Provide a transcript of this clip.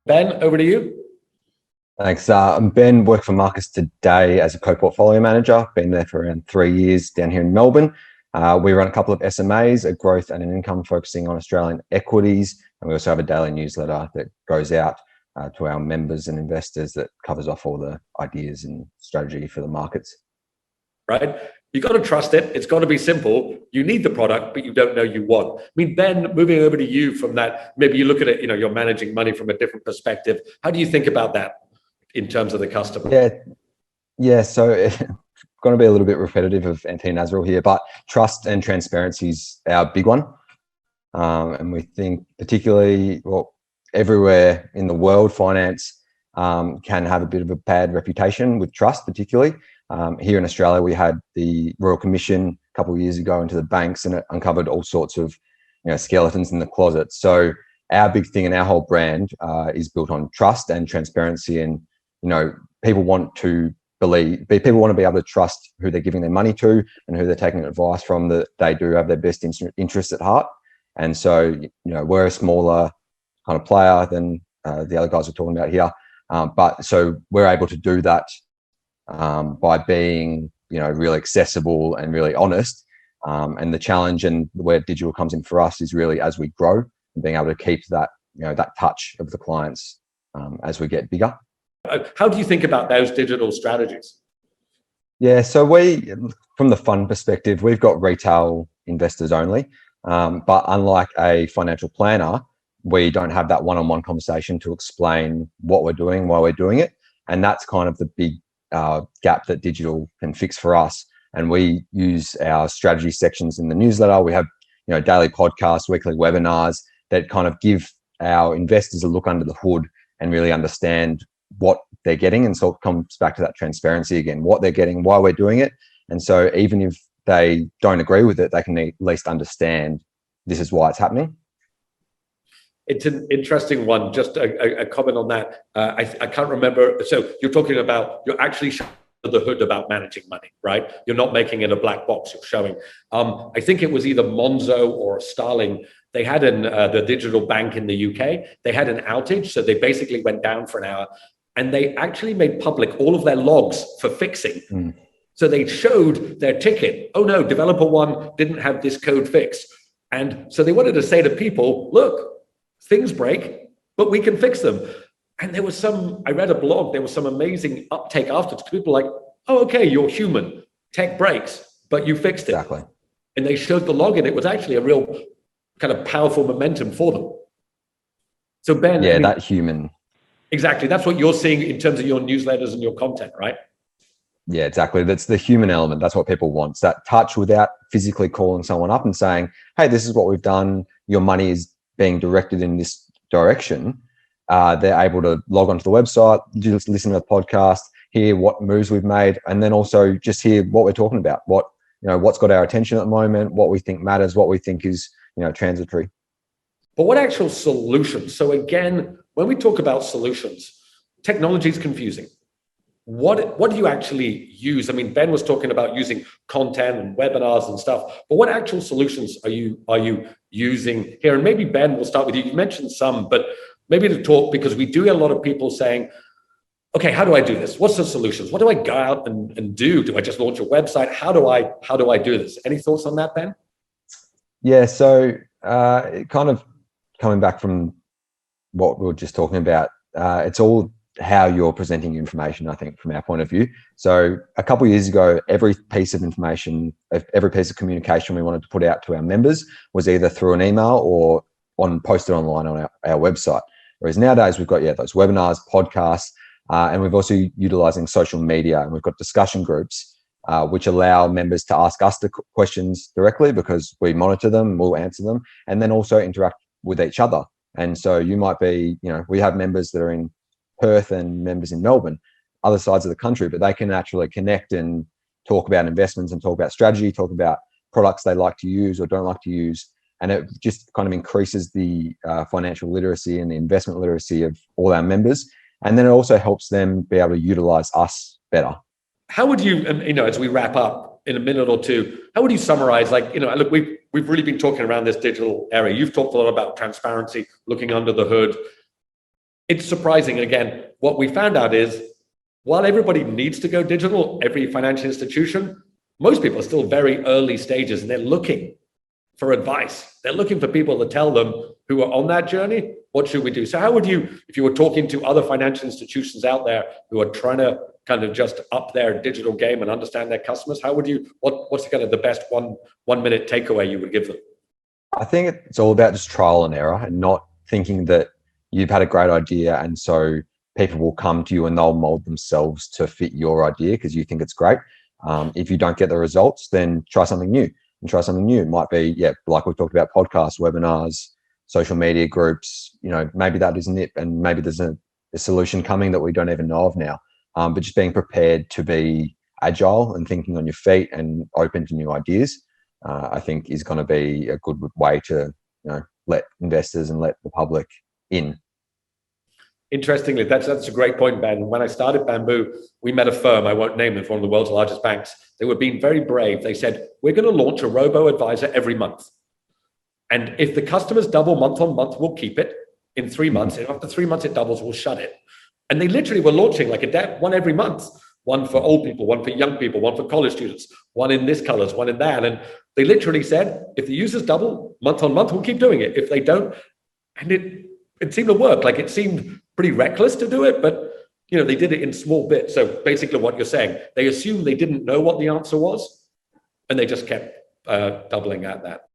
Ben, over to you. Thanks. I'm Ben, work for Marcus today as a co-portfolio manager. Been there for around 3 years down here in Melbourne. We run a couple of SMAs, a growth and an income focusing on Australian equities. And we also have a daily newsletter that goes out to our members and investors that covers off all the ideas and strategy for the markets. Right? You got to trust it. It's got to be simple. You need the product, but you don't know you want. I mean, Ben, moving over to you from that, maybe you look at it, you're managing money from a different perspective. How do you think about that in terms of the customer? Yeah. So it's going to be a little bit repetitive of Anthony Nazrul here, but trust and transparency is our big one. And we think particularly, everywhere in the world, finance can have a bit of a bad reputation with trust, particularly. Here in Australia, we had the Royal Commission a couple of years ago into the banks, and it uncovered all sorts of skeletons in the closet. So our big thing and our whole brand is built on trust and transparency, and people want to be able to trust who they're giving their money to and who they're taking advice from, that they do have their best interests at heart. And so we're a smaller kind of player than the other guys we're talking about here, but so we're able to do that by being really accessible and really honest. And the challenge and where digital comes in for us is really as we grow and being able to keep that that touch of the clients as we get bigger. How do you think about those digital strategies? Yeah, so from the fund perspective, we've got retail investors only, but unlike a financial planner, we don't have that one-on-one conversation to explain what we're doing, why we're doing it, and that's kind of the big gap that digital can fix for us. And we use our strategy sections in the newsletter. We have daily podcasts, weekly webinars that kind of give our investors a look under the hood and really understand what they're getting. And so it comes back to that transparency again, what they're getting, why we're doing it. And so even if they don't agree with it, they can at least understand this is why it's happening. It's an interesting one. Just a comment on that. I can't remember. So you're actually showing the hood about managing money, right? You're not making it a black box. You're showing. I think it was either Monzo or Starling. They had the digital bank in the UK. They had an outage, so they basically went down for an hour, and they actually made public all of their logs for fixing. So they showed their ticket. Oh no, developer one didn't have this code fixed, and so they wanted to say to people, look, things break, but we can fix them. And I read a blog, there was some amazing uptake afterwards. People were like, oh, okay, you're human. Tech breaks, but you fixed it. Exactly. And they showed the log, and it was actually a real kind of powerful momentum for them. So Ben. Yeah, that human. Exactly. That's what you're seeing in terms of your newsletters and your content, right? Yeah, exactly. That's the human element. That's what people want. It's that touch without physically calling someone up and saying, hey, this is what we've done. Your money is being directed in this direction. They're able to log onto the website, just listen to the podcast, hear what moves we've made, and then also just hear what we're talking about, what's got our attention at the moment, what we think matters, what we think is transitory. But what actual solutions? So again, when we talk about solutions, technology is confusing. What do you actually use? I mean, Ben was talking about using content and webinars and stuff, but what actual solutions are you using here? And maybe Ben, we'll start with you. You mentioned some, but maybe to talk, because we do get a lot of people saying, okay, how do I do this? What's the solutions? What do I go out and do? Do I just launch a website? How do I do this? Any thoughts on that, Ben? Yeah, so kind of coming back from what we were just talking about, it's all how you're presenting information, I think, from our point of view. So a couple of years ago, every piece of information, every piece of communication we wanted to put out to our members was either through an email or posted online on our website. Whereas nowadays we've got those webinars, podcasts, and we've also utilizing social media, and we've got discussion groups which allow members to ask us the questions directly because we monitor them, we'll answer them, and then also interact with each other. And so you might be, we have members that are in Perth and members in Melbourne, other sides of the country, but they can actually connect and talk about investments and talk about strategy, talk about products they like to use or don't like to use. And it just kind of increases the financial literacy and the investment literacy of all our members. And then it also helps them be able to utilize us better. How would you, as we wrap up in a minute or two, how would you summarize, look, we've really been talking around this digital area. You've talked a lot about transparency, looking under the hood. it's surprising. Again, what we found out is while everybody needs to go digital, every financial institution, most people are still very early stages and they're looking for advice. They're looking for people to tell them who are on that journey, what should we do? So how would you, if you were talking to other financial institutions out there who are trying to kind of just up their digital game and understand their customers, how would you, what's kind of the best 1 minute takeaway you would give them? I think it's all about just trial and error and not thinking that you've had a great idea and so people will come to you and they'll mold themselves to fit your idea because you think it's great. If you don't get the results, then try something new. And try something new. It might be, yeah, like we talked about, podcasts, webinars, social media groups. You know, maybe that isn't it, and maybe there's a solution coming that we don't even know of now. But just being prepared to be agile and thinking on your feet and open to new ideas, I think is going to be a good way to, you know, let investors and let the public in. Interestingly, that's a great point, Ben. When I started Bamboo, we met a firm, I won't name them, one of the world's largest banks. They were being very brave. They said, we're going to launch a robo-advisor every month. And if the customers double month on month, we'll keep it in 3 months. And after 3 months, it doubles, we'll shut it. And they literally were launching like one every month. One for old people, one for young people, one for college students, one in this colors, one in that. And they literally said, if the users double month on month, we'll keep doing it. If they don't, and it seemed to work. Like it seemed pretty reckless to do it, but you know, they did it in small bits. So basically what you're saying, they assumed they didn't know what the answer was and they just kept doubling at that.